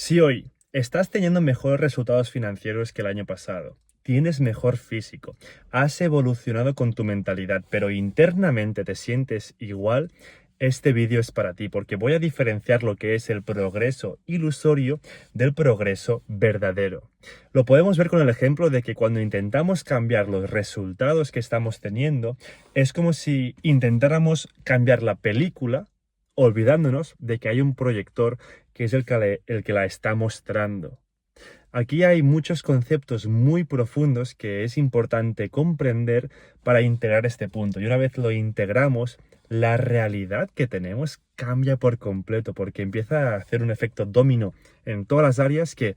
Si hoy estás teniendo mejores resultados financieros que el año pasado, tienes mejor físico, has evolucionado con tu mentalidad, pero internamente te sientes igual, este vídeo es para ti porque voy a diferenciar lo que es el progreso ilusorio del progreso verdadero. Lo podemos ver con el ejemplo de que cuando intentamos cambiar los resultados que estamos teniendo, es como si intentáramos cambiar la película olvidándonos de que hay un proyector que es el que la está mostrando. Aquí hay muchos conceptos muy profundos que es importante comprender para integrar este punto. Y una vez lo integramos, la realidad que tenemos cambia por completo porque empieza a hacer un efecto dominó en todas las áreas que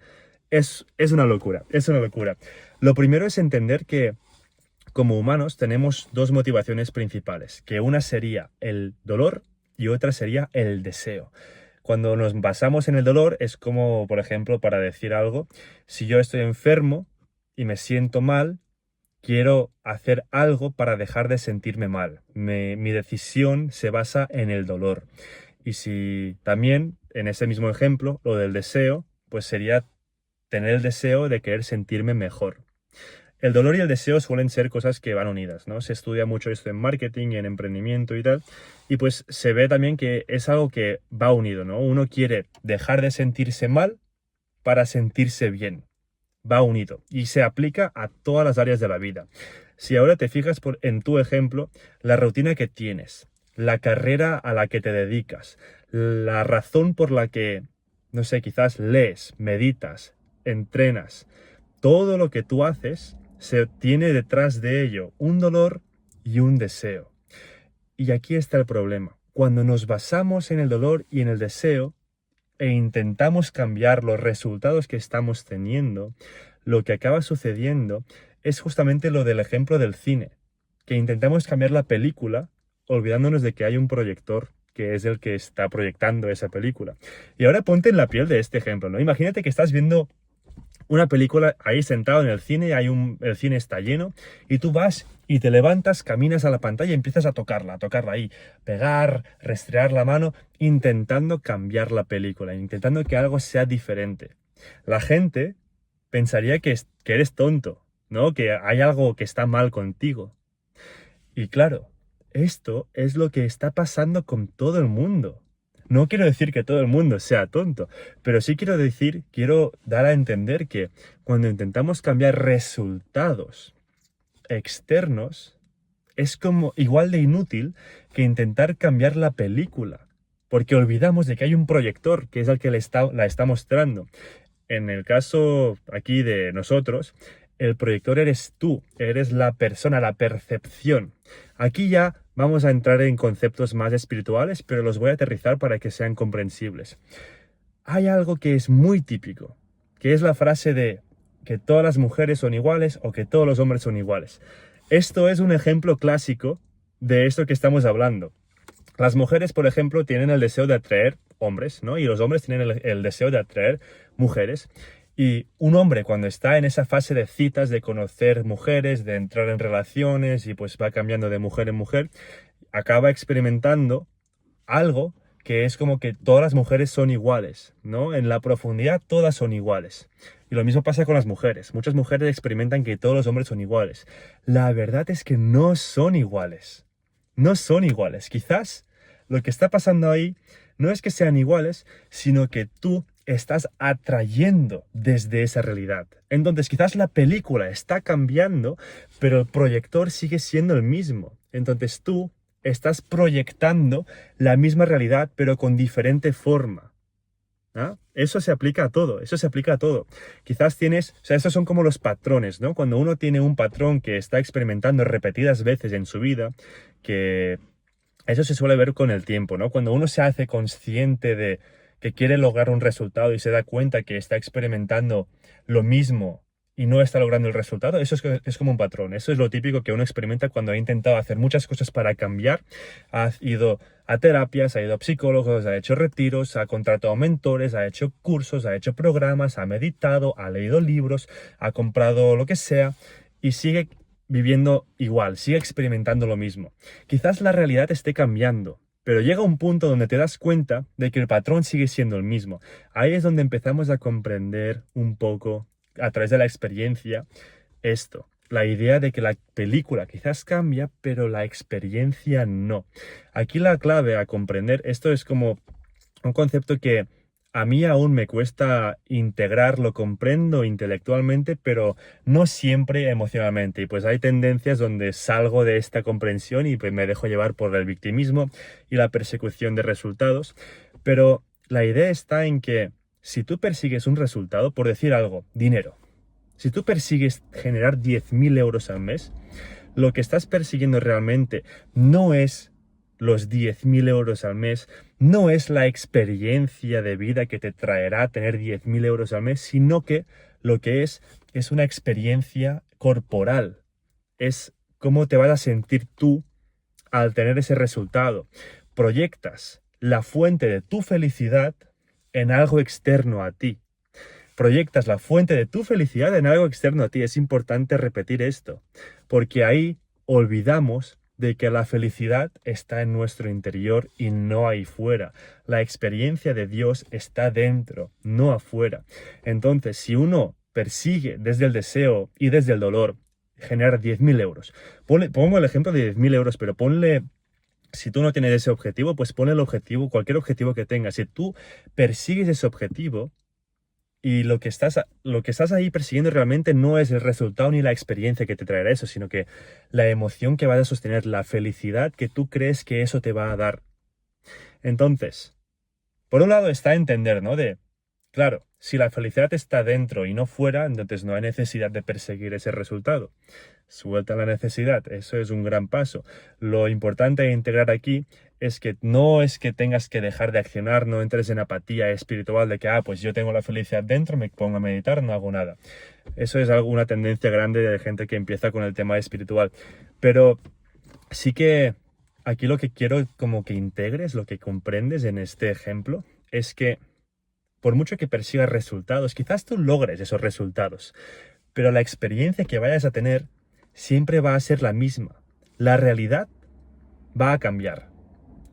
es una locura, es una locura. Lo primero es entender que como humanos tenemos dos motivaciones principales, que una sería el dolor y otra sería el deseo. Cuando nos basamos en el dolor es como, por ejemplo, para decir algo, si yo estoy enfermo y me siento mal, quiero hacer algo para dejar de sentirme mal. Mi decisión se basa en el dolor. Y si también, en ese mismo ejemplo, lo del deseo, pues sería tener el deseo de querer sentirme mejor. El dolor y el deseo suelen ser cosas que van unidas, ¿no? Se estudia mucho esto en marketing y en emprendimiento y tal, y pues se ve también que es algo que va unido, ¿no? Uno quiere dejar de sentirse mal para sentirse bien. Va unido y se aplica a todas las áreas de la vida. Si ahora te fijas en tu ejemplo, la rutina que tienes, la carrera a la que te dedicas, la razón por la que, no sé, quizás lees, meditas, entrenas, todo lo que tú haces se tiene detrás de ello un dolor y un deseo. Y aquí está el problema. Cuando nos basamos en el dolor y en el deseo e intentamos cambiar los resultados que estamos teniendo, lo que acaba sucediendo es justamente lo del ejemplo del cine, que intentamos cambiar la película olvidándonos de que hay un proyector que es el que está proyectando esa película. Y ahora ponte en la piel de este ejemplo, ¿no? Imagínate que estás viendo una película ahí sentado en el cine, el cine está lleno, y tú vas y te levantas, caminas a la pantalla y empiezas a tocarla ahí, pegar, restregar la mano, intentando cambiar la película, intentando que algo sea diferente. La gente pensaría que eres tonto, ¿no? Que hay algo que está mal contigo. Y claro, esto es lo que está pasando con todo el mundo. No quiero decir que todo el mundo sea tonto, pero sí quiero dar a entender que cuando intentamos cambiar resultados externos, es como igual de inútil que intentar cambiar la película, porque olvidamos de que hay un proyector que es el que la está mostrando. En el caso aquí de nosotros, el proyector eres tú, eres la persona, la percepción. Aquí ya vamos a entrar en conceptos más espirituales, pero los voy a aterrizar para que sean comprensibles. Hay algo que es muy típico, que es la frase de que todas las mujeres son iguales o que todos los hombres son iguales. Esto es un ejemplo clásico de esto que estamos hablando. Las mujeres, por ejemplo, tienen el deseo de atraer hombres, ¿no? Y los hombres tienen el deseo de atraer mujeres. Y un hombre cuando está en esa fase de citas, de conocer mujeres, de entrar en relaciones y pues va cambiando de mujer en mujer, acaba experimentando algo que es como que todas las mujeres son iguales, ¿no? En la profundidad todas son iguales. Y lo mismo pasa con las mujeres. Muchas mujeres experimentan que todos los hombres son iguales. La verdad es que no son iguales. No son iguales. Quizás lo que está pasando ahí no es que sean iguales, sino que tú estás atrayendo desde esa realidad. Entonces quizás la película está cambiando, pero el proyector sigue siendo el mismo. Entonces tú estás proyectando la misma realidad, pero con diferente forma. ¿Ah? Eso se aplica a todo, eso se aplica a todo. Quizás tienes, o sea, esos son como los patrones, ¿no? Cuando uno tiene un patrón que está experimentando repetidas veces en su vida, que eso se suele ver con el tiempo, ¿no? Cuando uno se hace consciente de que quiere lograr un resultado y se da cuenta que está experimentando lo mismo y no está logrando el resultado, eso es como un patrón. Eso es lo típico que uno experimenta cuando ha intentado hacer muchas cosas para cambiar. Ha ido a terapias, ha ido a psicólogos, ha hecho retiros, ha contratado mentores, ha hecho cursos, ha hecho programas, ha meditado, ha leído libros, ha comprado lo que sea y sigue viviendo igual, sigue experimentando lo mismo. Quizás la realidad esté cambiando, Pero llega un punto donde te das cuenta de que el patrón sigue siendo el mismo. Ahí es donde empezamos a comprender un poco, a través de la experiencia, esto. La idea de que la película quizás cambia, pero la experiencia no. Aquí la clave a comprender, esto es como un concepto que a mí aún me cuesta integrar, lo comprendo intelectualmente, pero no siempre emocionalmente. Y pues hay tendencias donde salgo de esta comprensión y pues me dejo llevar por el victimismo y la persecución de resultados. Pero la idea está en que si tú persigues un resultado, por decir algo, dinero, si tú persigues generar 10.000 euros al mes, lo que estás persiguiendo realmente no es los 10.000 euros al mes, no es la experiencia de vida que te traerá tener 10.000 euros al mes, sino que lo que es una experiencia corporal. Es cómo te vas a sentir tú al tener ese resultado. Proyectas la fuente de tu felicidad en algo externo a ti. Proyectas la fuente de tu felicidad en algo externo a ti. Es importante repetir esto, porque ahí olvidamos de que la felicidad está en nuestro interior y no ahí fuera. La experiencia de Dios está dentro, no afuera. Entonces, si uno persigue desde el deseo y desde el dolor generar 10.000 euros, pongo el ejemplo de 10.000 euros, pero ponle, si tú no tienes ese objetivo, pues ponle el objetivo, cualquier objetivo que tengas. Si tú persigues ese objetivo, y lo que estás ahí persiguiendo realmente no es el resultado ni la experiencia que te traerá eso, sino que la emoción que vas a sostener, la felicidad que tú crees que eso te va a dar. Entonces, por un lado está entender, ¿no? Claro, si la felicidad está dentro y no fuera, entonces no hay necesidad de perseguir ese resultado. Suelta la necesidad, eso es un gran paso. Lo importante de integrar aquí es que no es que tengas que dejar de accionar, no entres en apatía espiritual de que, pues yo tengo la felicidad dentro, me pongo a meditar, no hago nada. Eso es una tendencia grande de gente que empieza con el tema espiritual. Pero sí que aquí lo que quiero como que integres, lo que comprendes en este ejemplo, es que por mucho que persigas resultados, quizás tú logres esos resultados, pero la experiencia que vayas a tener siempre va a ser la misma. La realidad va a cambiar.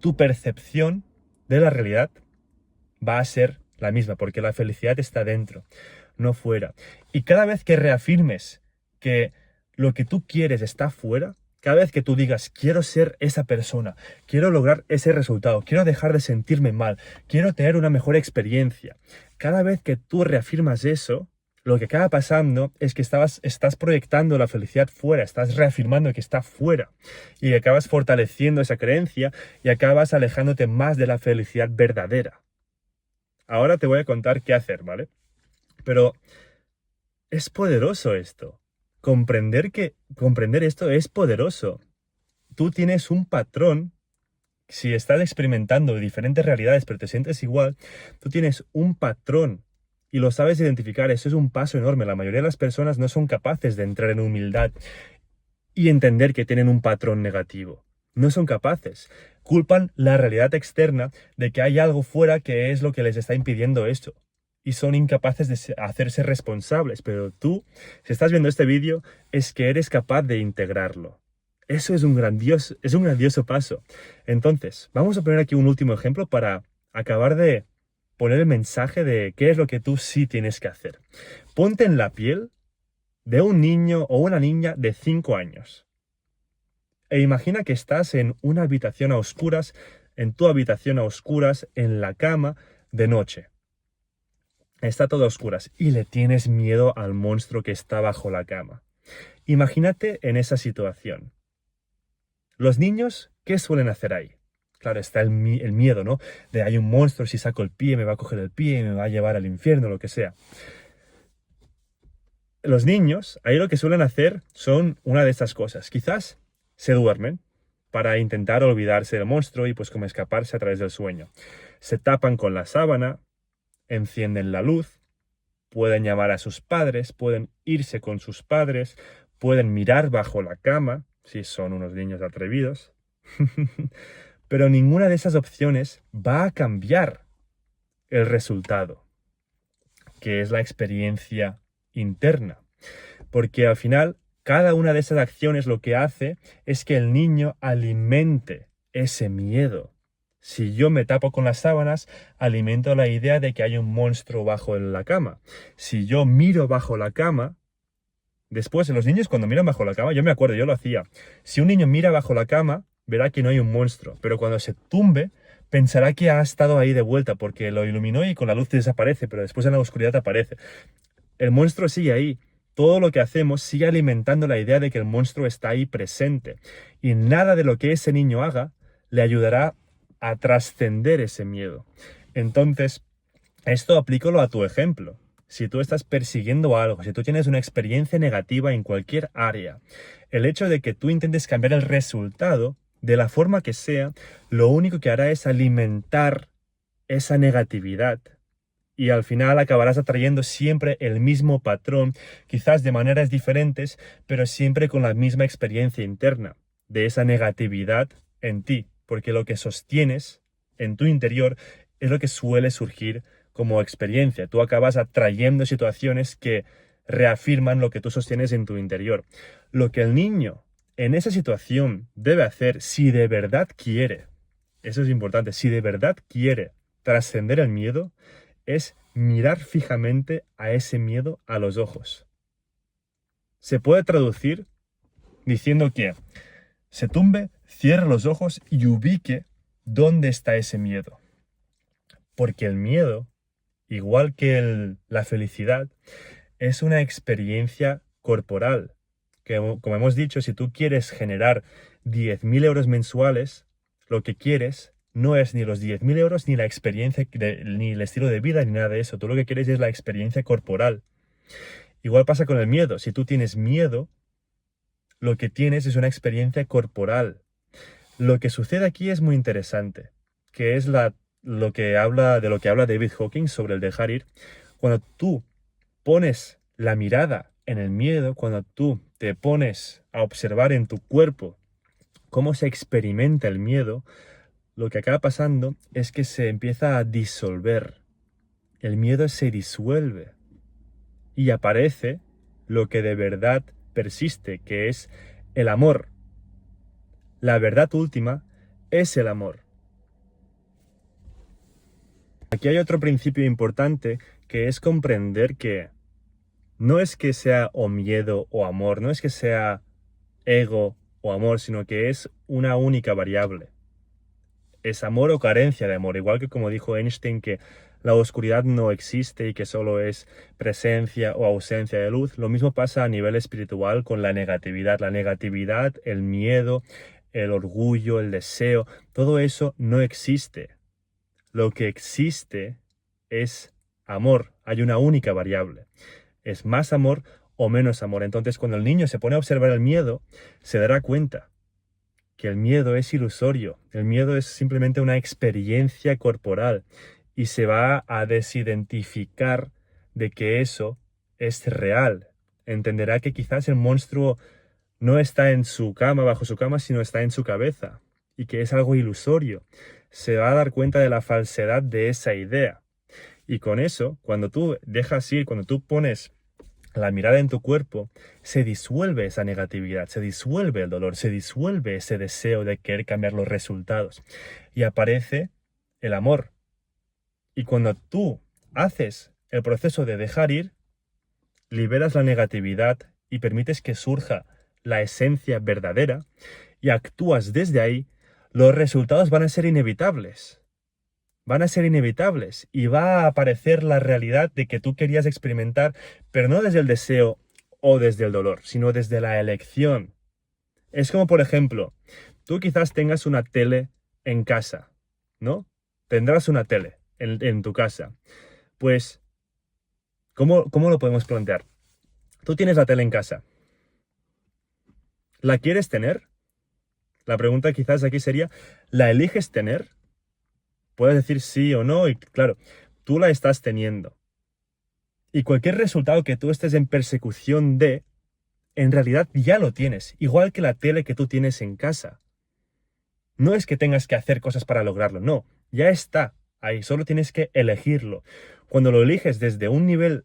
Tu percepción de la realidad va a ser la misma, porque la felicidad está dentro, no fuera. Y cada vez que reafirmes que lo que tú quieres está fuera, cada vez que tú digas, quiero ser esa persona, quiero lograr ese resultado, quiero dejar de sentirme mal, quiero tener una mejor experiencia, cada vez que tú reafirmas eso, lo que acaba pasando es que estás proyectando la felicidad fuera, estás reafirmando que está fuera y acabas fortaleciendo esa creencia y acabas alejándote más de la felicidad verdadera. Ahora te voy a contar qué hacer, ¿vale? Pero es poderoso esto. Comprender esto es poderoso. Tú tienes un patrón. Si estás experimentando diferentes realidades pero te sientes igual, tú tienes un patrón y lo sabes identificar. Eso es un paso enorme. La mayoría de las personas no son capaces de entrar en humildad y entender que tienen un patrón negativo. No son capaces. Culpan la realidad externa de que hay algo fuera que es lo que les está impidiendo esto. Y son incapaces de hacerse responsables. Pero tú, si estás viendo este vídeo, es que eres capaz de integrarlo. Eso es un grandioso paso. Entonces, vamos a poner aquí un último ejemplo para acabar de poner el mensaje de qué es lo que tú sí tienes que hacer. Ponte en la piel de un niño o una niña de 5 años. E imagina que estás en una habitación a oscuras, en tu habitación a oscuras, en la cama, de noche. Está todo a oscuras y le tienes miedo al monstruo que está bajo la cama. Imagínate en esa situación. Los niños, ¿qué suelen hacer ahí? Claro, está el miedo, ¿no? De hay un monstruo, si saco el pie, me va a coger el pie y me va a llevar al infierno, lo que sea. Los niños, ahí lo que suelen hacer son una de estas cosas. Quizás se duermen para intentar olvidarse del monstruo y pues como escaparse a través del sueño. Se tapan con la sábana, encienden la luz, pueden llamar a sus padres, pueden irse con sus padres, pueden mirar bajo la cama, si son unos niños atrevidos. Pero ninguna de esas opciones va a cambiar el resultado, que es la experiencia interna. Porque al final, cada una de esas acciones lo que hace es que el niño alimente ese miedo. Si yo me tapo con las sábanas, alimento la idea de que hay un monstruo bajo en la cama. Si yo miro bajo la cama, después los niños cuando miran bajo la cama, yo me acuerdo, yo lo hacía. Si un niño mira bajo la cama, verá que no hay un monstruo, pero cuando se tumbe, pensará que ha estado ahí de vuelta porque lo iluminó y con la luz desaparece, pero después en la oscuridad aparece. El monstruo sigue ahí. Todo lo que hacemos sigue alimentando la idea de que el monstruo está ahí presente. Y nada de lo que ese niño haga le ayudará a trascender ese miedo. Entonces, esto aplícalo a tu ejemplo. Si tú estás persiguiendo algo, si tú tienes una experiencia negativa en cualquier área, el hecho de que tú intentes cambiar el resultado, de la forma que sea, lo único que hará es alimentar esa negatividad. Y al final acabarás atrayendo siempre el mismo patrón, quizás de maneras diferentes, pero siempre con la misma experiencia interna de esa negatividad en ti, porque lo que sostienes en tu interior es lo que suele surgir como experiencia. Tú acabas atrayendo situaciones que reafirman lo que tú sostienes en tu interior. Lo que el niño en esa situación debe hacer, si de verdad quiere, eso es importante, si de verdad quiere trascender el miedo, es mirar fijamente a ese miedo a los ojos. Se puede traducir diciendo que se tumbe, cierre los ojos y ubique dónde está ese miedo. Porque el miedo, igual que la felicidad, es una experiencia corporal. Que, como hemos dicho, si tú quieres generar 10.000 euros mensuales, lo que quieres no es ni los 10.000 euros, ni la experiencia, ni el estilo de vida, ni nada de eso. Tú lo que quieres es la experiencia corporal. Igual pasa con el miedo. Si tú tienes miedo, lo que tienes es una experiencia corporal. Lo que sucede aquí es muy interesante, que es de lo que habla David Hawking sobre el dejar ir. Cuando tú pones la mirada en el miedo, cuando tú te pones a observar en tu cuerpo cómo se experimenta el miedo, lo que acaba pasando es que se empieza a disolver. El miedo se disuelve y aparece lo que de verdad persiste, que es el amor. La verdad última es el amor. Aquí hay otro principio importante, que es comprender que no es que sea o miedo o amor, no es que sea ego o amor, sino que es una única variable. Es amor o carencia de amor, igual que como dijo Einstein que la oscuridad no existe y que solo es presencia o ausencia de luz. Lo mismo pasa a nivel espiritual con la negatividad. La negatividad, el miedo, el orgullo, el deseo, todo eso no existe. Lo que existe es amor. Hay una única variable. Es más amor o menos amor. Entonces, cuando el niño se pone a observar el miedo, se dará cuenta que el miedo es ilusorio. El miedo es simplemente una experiencia corporal y se va a desidentificar de que eso es real. Entenderá que quizás el monstruo no está en su cama, bajo su cama, sino está en su cabeza y que es algo ilusorio. Se va a dar cuenta de la falsedad de esa idea. Y con eso, cuando tú dejas ir, cuando tú pones la mirada en tu cuerpo, se disuelve esa negatividad, se disuelve el dolor, se disuelve ese deseo de querer cambiar los resultados y aparece el amor. Y cuando tú haces el proceso de dejar ir, liberas la negatividad y permites que surja la esencia verdadera y actúas desde ahí, los resultados van a ser inevitables. Van a ser inevitables y va a aparecer la realidad de que tú querías experimentar, pero no desde el deseo o desde el dolor, sino desde la elección. Es como, por ejemplo, tú quizás tengas una tele en casa, ¿no? Tendrás una tele en tu casa. Pues, ¿cómo lo podemos plantear? Tú tienes la tele en casa. ¿La quieres tener? La pregunta quizás aquí sería, ¿la eliges tener? Puedes decir sí o no y claro, tú la estás teniendo. Y cualquier resultado que tú estés en persecución de, en realidad ya lo tienes, igual que la tele que tú tienes en casa. No es que tengas que hacer cosas para lograrlo, no, ya está ahí, solo tienes que elegirlo. Cuando lo eliges desde un nivel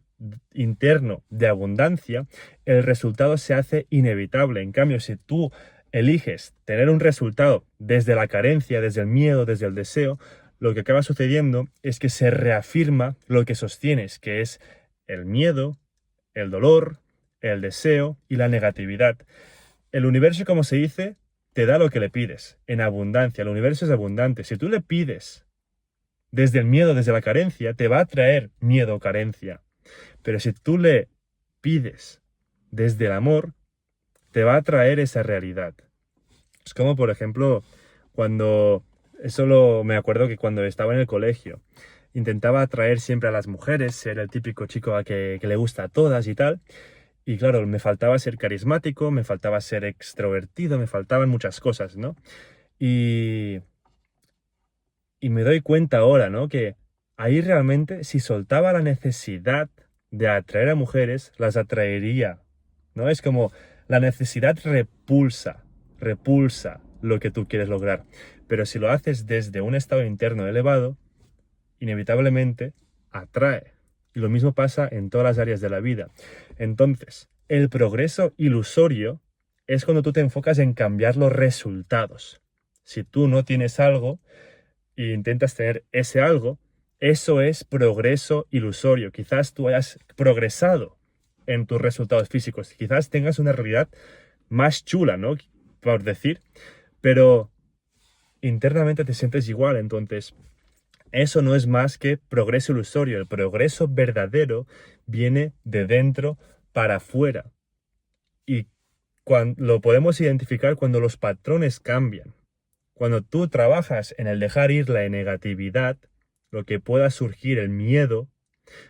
interno de abundancia, el resultado se hace inevitable. En cambio, si tú eliges tener un resultado desde la carencia, desde el miedo, desde el deseo, lo que acaba sucediendo es que se reafirma lo que sostienes, que es el miedo, el dolor, el deseo y la negatividad. El universo, como se dice, te da lo que le pides, en abundancia. El universo es abundante. Si tú le pides desde el miedo, desde la carencia, te va a traer miedo o carencia. Pero si tú le pides desde el amor, te va a traer esa realidad. Es como, por ejemplo, me acuerdo que cuando estaba en el colegio, intentaba atraer siempre a las mujeres, ser el típico chico que le gusta a todas y tal. Y claro, me faltaba ser carismático, me faltaba ser extrovertido, me faltaban muchas cosas, ¿no? Y, y me doy cuenta ahora, ¿no? Que ahí realmente, si soltaba la necesidad de atraer a mujeres, las atraería, ¿no? Es como la necesidad repulsa lo que tú quieres lograr. Pero si lo haces desde un estado interno elevado, inevitablemente atrae. Y lo mismo pasa en todas las áreas de la vida. Entonces, el progreso ilusorio es cuando tú te enfocas en cambiar los resultados. Si tú no tienes algo e intentas tener ese algo, eso es progreso ilusorio. Quizás tú hayas progresado en tus resultados físicos. Quizás tengas una realidad más chula, ¿no? Por decir. Pero internamente te sientes igual. Entonces, eso no es más que progreso ilusorio. El progreso verdadero viene de dentro para afuera. Y lo podemos identificar cuando los patrones cambian. Cuando tú trabajas en el dejar ir la negatividad, lo que pueda surgir, el miedo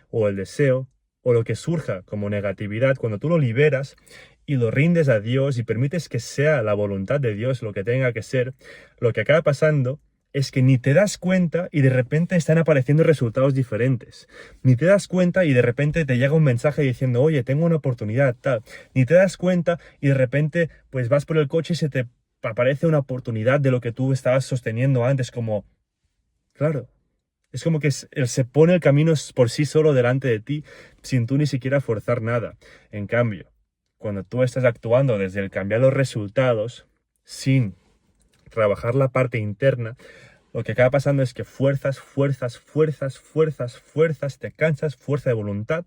o el deseo, o lo que surja como negatividad, cuando tú lo liberas y lo rindes a Dios y permites que sea la voluntad de Dios lo que tenga que ser, lo que acaba pasando es que ni te das cuenta y de repente están apareciendo resultados diferentes. Ni te das cuenta y de repente te llega un mensaje diciendo, oye, tengo una oportunidad, tal. Ni te das cuenta y de repente pues vas por el coche y se te aparece una oportunidad de lo que tú estabas sosteniendo antes, como, claro, es como que él se pone el camino por sí solo delante de ti, sin tú ni siquiera forzar nada. En cambio, cuando tú estás actuando desde el cambiar los resultados, sin trabajar la parte interna, lo que acaba pasando es que fuerzas, te cansas, fuerza de voluntad,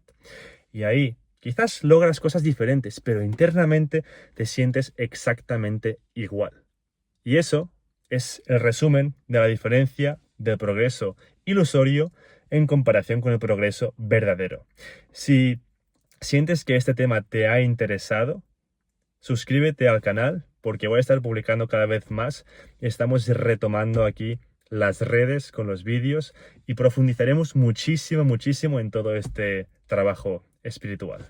y ahí quizás logras cosas diferentes, pero internamente te sientes exactamente igual. Y eso es el resumen de la diferencia del progreso ilusorio en comparación con el progreso verdadero. Si sientes que este tema te ha interesado, suscríbete al canal porque voy a estar publicando cada vez más. Estamos retomando aquí las redes con los vídeos y profundizaremos muchísimo en todo este trabajo espiritual.